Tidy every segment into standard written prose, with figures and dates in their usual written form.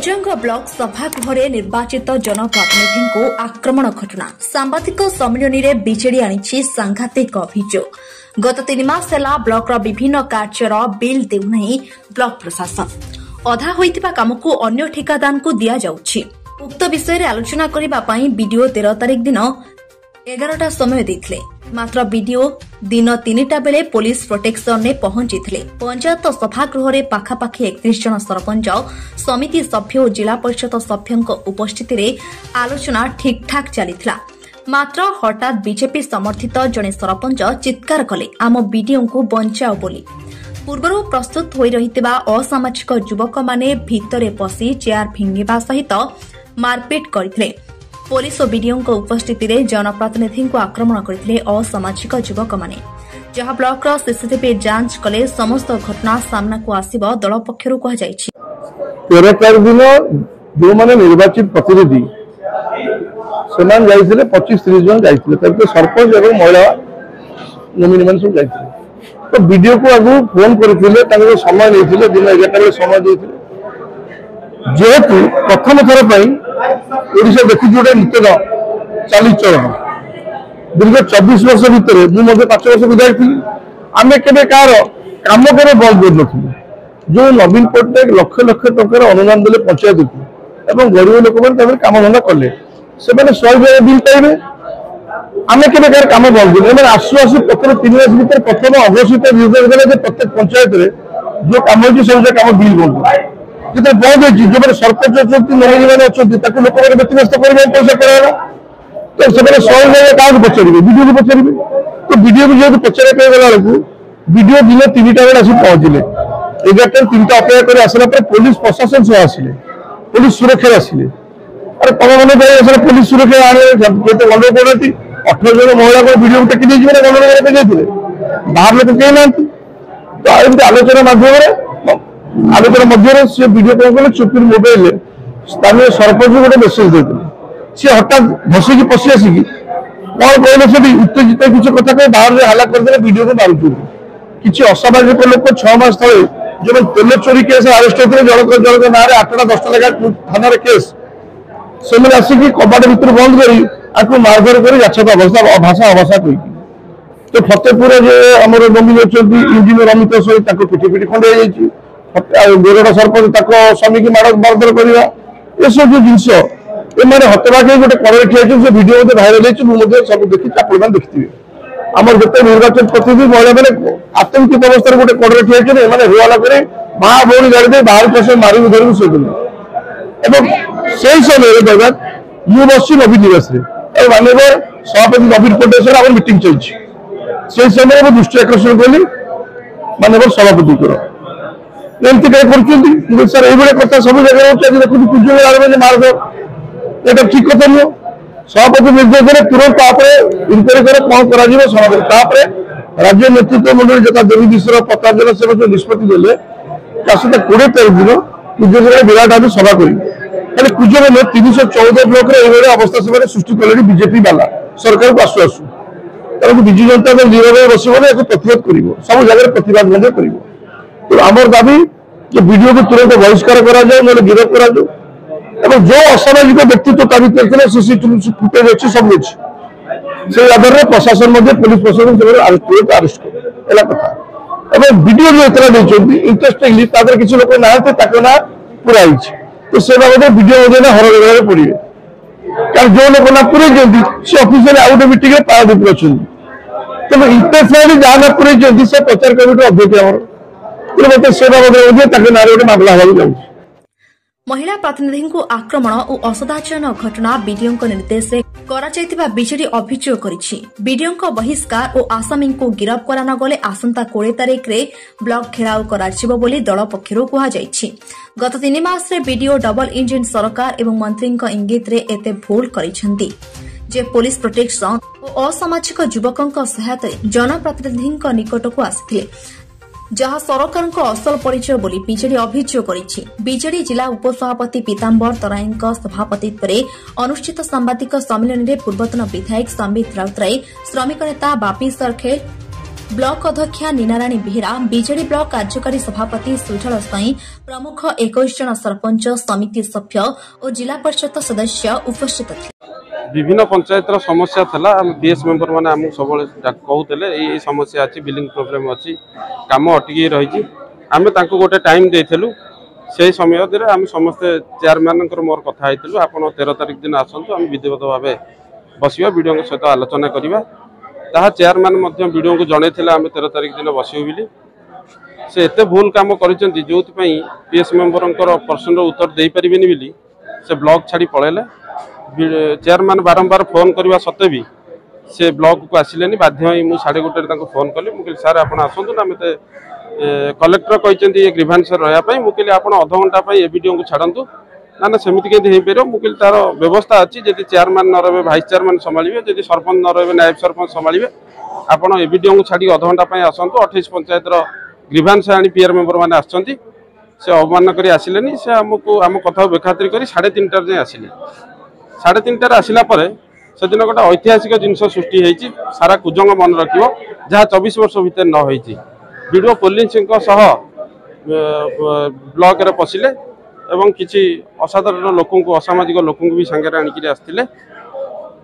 भुजंग block सभागृह निर्वाचित जनप्रतिनिधि को आक्रमण घटना सांबादिक सम्मिलन में बीजेडी आनी सांघातिक अभियोग। गत 3 मास है ब्लॉक विभिन्न कार्यर बिल देउना ब्लॉक प्रशासन अधा होइतिबा काम को अन्य ठेकादार को दिया जाउछि। उक्त विषय आलोचना करने बीडीओ 13 तारिख दिन 11टा समय देथिले, मात्र बीडीओ दिन 3टा बेले पुलिस प्रोटेक्शन ने पहुंची। पंचायत सभागृह में पाखापाखि 31 जन सरपंच समिति सभ्य और जिला परिषद सभ्यों उपस्थिति में आलोचना ठीक ठाक चलीथिला। मात्र हठात बीजेपी समर्थित जड़े सरपंच चित्कार कले आम बीडीओ को बंचाओ बोली। पूर्व प्रस्तुत हो रही असामाजिक युवक माने भितरे पशि चेयर फिंगिबा सहित मारपीट करथिले। पुलिस और बीडीओ उपस्थिति में जनप्रतिनिधि को आक्रमण करथिले असामाजिक युवक माने, जहां ब्लॉक सीसीटीवी जांच कले समस्त घटना सामना को आसिबो दल पक्षरु कहा जायछि। 13 तारिख दिन जो माने निर्वाचित प्रतिनिधि सेमान जाइथिले 25-30 जन जाइथिले, तबे सरपंच और महिला नोमिनी मान सब जाइथिले। तो वीडियो को आगु फोन करथिले, तांको समय लेथिले, दिन 11टा बेले समय देथिले। जेहेतु प्रथम थर पई ओडिशा देखि जोडे नित्य चालीचरण दीर्घ 24 वर्ष भितर मुझे 5 वर्ष विधायक थी। आम केवे कार कम करे बंद कर नथिलु। जो नवीन पट्टनायक लक्ष लक्ष टंकार अनुदान देले पंचायत को एवं गरीब लोक मैंने काम धंदा कले से 100 बिल पाइबे। आम केवे कार कम बंद कर आसु आसु प्रथम 3 मास भर प्रथम अघोषित निर्देश देले प्रत्येक पंचायत जो कम होती सब कम बिल बंद जिते बंद होती जो सरपंच अच्छा नोमिनी मैंने अच्छा लोक व्यतिग्रस्त करेंगे पैसा कराना। तो से 100 क्या पचारे वीडियो को पचारे। तो वीडियो को जेहतु पचारे गला बेलू वीडियो दिन 3टा बेले आसी पहुंचले। 11टा 3टा अपेक्षा कर आसला पुलिस प्रशासन सह आसिले, पुलिस सुरक्षा आसिले। अरे तुम मैंने पुलिस सुरक्षा आने गंडगोल करती 18 जन महिला को वीडियो टेकी गंडगोल बाहर लोग कहीं ना। तो एमती आलोचना मध्य से वीडियो कौन कले चुपी मोबाइल स्थानीय सरपंच गोटे मेसेज देते सी हठात धसिकी पशि आसिकी कौन कहले से उत्तेजित किसी कथा कह बाहर हल्ला करदे वीडियो को मारूँ। किसी असामाजिक लोक 6 मास तले जो तेल चोरी केस आरेस्ट होते जनक ना 8टा 10टा लगा थाना केस से आसिकी कबाट भर बंद कर मारधर कर भाषा अभाषा कही। तो फतेहपुर आमर नोमिनी अच्छा इंजीनियर अमित सहित पिटी पिटी खंडे गोरडा सरपंच स्वामी की मारधर करवा ये सब जो जिनस एम हतबाक गोटे कड़े ठिया भिडियो भाइराल होती सब देखी आप देखिए। आम जिते निर्वाचन प्रतिनिधि महिला मैंने आतंकित अवस्था गोटे कड़े ठिया हुआला कर माँ भौणी गाड़ी दे बाहर चष मारी धरिक शोधे से समय बर्बाद मु बस नवीन निवास मानव सभापति नवीन पट्टनायक आम मीटिंग चलती से समय दृष्टि आकर्षण कली मानव सभापति एमती कहीं सर ये कथा सब जगह देखुन पूज मारद ये ठीक कथा नुह। सभापति निर्देश तुरंत इनक्वारी कर कौन कर राज्य नेतृत्व मंडल जता देवी विश्व प्रताप जेना से निष्पत्ति देले 20 तारिख दिन कुजर विराट आदि सभा करेंगे कुजर में 314 ब्लॉक अवस्था से सृष्टि कले बीजेपी वाला सरकार को आसु आसु तेणु विजु जनता दल नीरव बसने प्रतिरोध कर सब जगह प्रतिवाद कर। तो आमर दाबी जो वीडियो को तुरंत बहिष्कार करा गिरफ करा जो असामाजिक व्यक्तित्व सीसीटीवी फुटेज अच्छी सब अच्छी से आधार में प्रशासन पुलिस प्रशासन तुरंत अरेस्ट कर कथा वीडियो जो इतना नहीं इंटरेस्टिंगली किसी लोक ना ना पूरा तो से बाबद वीडियो हर जगह पड़े कारण जो लोग ना पूरे सी ऑफिशियल आउ गोटे मीटिंग पारादीप अच्छे तेज इंटरेस्ट जहाँ ना पूरे से प्रचार कमिटी अध्यक्ष महिला प्रतिनिधि को आक्रमण और असदाचरण घटना बीडीओ निर्देश बीजेडी अभियोग करिछि। बीडीओ बहिष्कार और आसामी को गिरफ करा न गले आसंता 20 तारिख रे ब्लॉक घेराव कराजिबो बोली दल पक्षरु कहा जायछि। गत 3 मास रे बीडीओ डबल इंजिन सरकार एवं मंत्री इंगित रे एते भूल करिसेंती जे पुलिस प्रोटेक्शन और असामाजिक युवकों सहायता जनप्रतिनिधि निकट को आसिथिले, जहाँ सरकार असल परिचय बोली बीजेडी अभियोग करिछि। बीजेडी जिला उपसभापति पीताम्बर तराई सभापतित्व में अनुष्ठित सांबादिक सम्मेलन में पूर्वतन विधायक संबित राउतराय, श्रमिक नेता बापी सरखेल, ब्लॉक अध्यक्षा नीनाराणी बेहेरा, बीजेडी ब्लॉक कार्यकारी सभापति सुजल साई प्रमुख 21 जन सरपंच, समिति सभ्य और जिला परिषद सदस्य उपस्थित थे। विभिन्न पंचायत समस्या था बीएस मेंबर मैंने आम सब कहते ये समस्या अच्छी बिलिंग प्रोब्लेम अच्छी कम अटकी रही आम गोटे टाइम देलु से समय आम समस्ते चेयरमैन मोर कथा आप 13 तारिख दिन आसतु आम विधिवत भाव बसवा वीडियो सहित आलोचना करवा चेयरमैन वीडियो को जन आम 13 तारिख दिन बसो बोली से एत भूल कम कर जो पीएस मेंबर प्रश्न उत्तर दे पारे बोली से ब्लॉक छाड़ी पलैले चेयरमैन बारंबार फोन करने सत्वे भी से ब्लॉक को आसिले बाध्य मुझे 1:30 फोन कली मुझे सार आप आसतु ना मत कलेक्टर कहते ये ग्रीभांस रहा मुझे आप अध घंटा ए वीडियो को छाड़ू ना ना सेमती केमती हो पार मुझे तार व्यवस्था अच्छी जब चेयरमैन न रहे भाइस चेयरमैन संभालिए जब सरपंच न रहे नायब सरपंच संभालिए आपड़ ए वीडियो को छाड़ी अध घंटा आसतु 28 पंचायत ग्रीभांस आनी पीआर मेंबर मैंने आसछंती से अवमान कर आसिले से आमको आम कथा बेखातिर कर 3:30 जाए आसिले 3:30 आसला से दिन गोटे ऐतिहासिक जिनस सृष्टि होती सारा कुजंग मन रखियो जहाँ 24 वर्ष भितर न होती वीडियो पुलिस ब्लॉक रे पशिले एवं किसी असाधारण लोक असामाजिक लोक भी सांगे आणिक आसते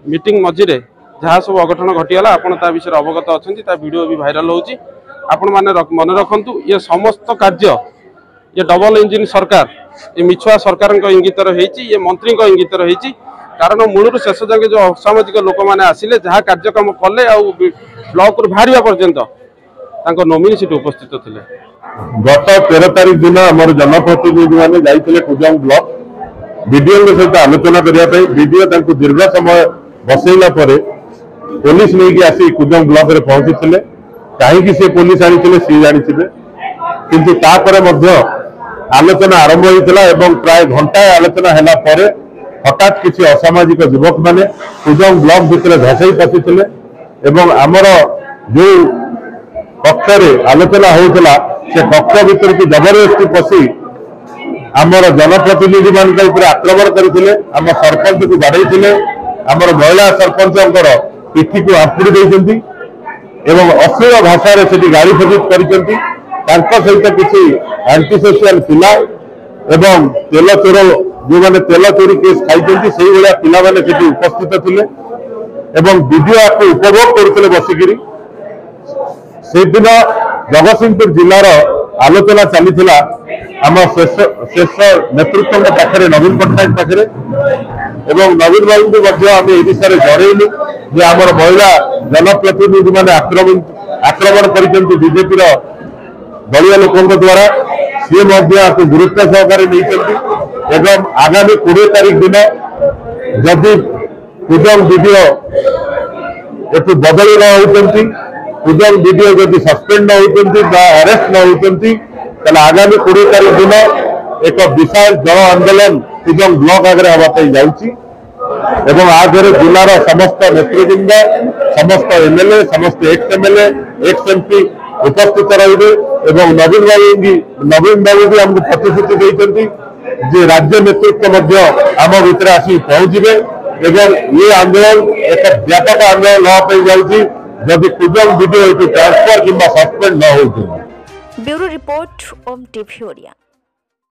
मीटिंग मझे जहाँ सब अघटन घटीगला आपड़ विषय अवगत अच्छा वीडियो भी भाइराल होची आपण माने मन रखु ये समस्त कार्य ये डबल इंजिन सरकार ये मिछुआ सरकार इंगित रही ये मंत्री इंगित रही कारण मूलर शेष जाके जो असामाजिक लोक मैंने आसिले जहाँ कार्यक्रम कले ब्लॉक बाहर पर्यंत नोमिनी सीट उपस्थित थे। गत 13 तारिख दिन आम जनप्रतिनिधि मैंने जाते कुजंग ब्लॉक विडीओ सहित आलोचना करने विडीओ दीर्घ समय बसैला पुलिस नहीं आसी कुजंग ब्लॉक रे पहुंची कहीं से पुलिस आनी सी जानी किंतु आलोचना आरंभ होता प्राय घंटाए आलोचना है हठात किसी असामाजिक युवक मैंने कुजंग ब्लॉक भितर धसई पशिते आमर जो कक्ष आलोचना होता से कक्ष भर की जबरदस्ती पशि आमर जनप्रतिनिधि मान आक्रमण करते आम सरपंच को बाड़े आमर महिला सरपंच पिठी को हापुड़ी देती अश्लील भाषा से गाड़ी फजित कर सहित किसी एंटी सोशल पिला एवं तेल चोर जो मैंने तेल चोरी केस खाई से पिला उपस्थित थे वीडियो आपको उपभोग करते बसिकी से दिन जगतसिंहपुर जिलार आलोचना चली आम शेष नेतृत्व पाखे नवीन पट्टनायक पाखे नवीन बाबू को आम ए विषय जड़ेलु जे आम महिला जनप्रतिनिधि मैंने आक्रमण कर बीजेपी दलीय लोकों द्वारा सी गुरुत्व सहकार नहीं आगामी 20 तारिख दिन जदि कुजंग वीडियो एटू बदली न होती कुजंग वीडियो जदि सस्पेंड न होती अरेस्ट न होती आगामी 20 तारिख दिन एक विशाल जन आंदोलन कुजंग ब्लॉक आगे हाँपाई जाऊँगी आगे जिलार समस्त नेतृवृंद समस्त एमएलए समस्त एक्स एमएलए एक्स एमपी उपस्थित रही नवीन बाबू भी आमको प्रतिश्रुति देते जे राज्य नेतृत्व आम भितर आसी पहुंचे ये आंदोलन एक व्यापक आंदोलन होगापी जाऊँगी जदि कुजंग वीडियो ट्रांसफर कि सस्पेंड न हो। ब्यूरो रिपोर्ट ओम टीवी ओडिया।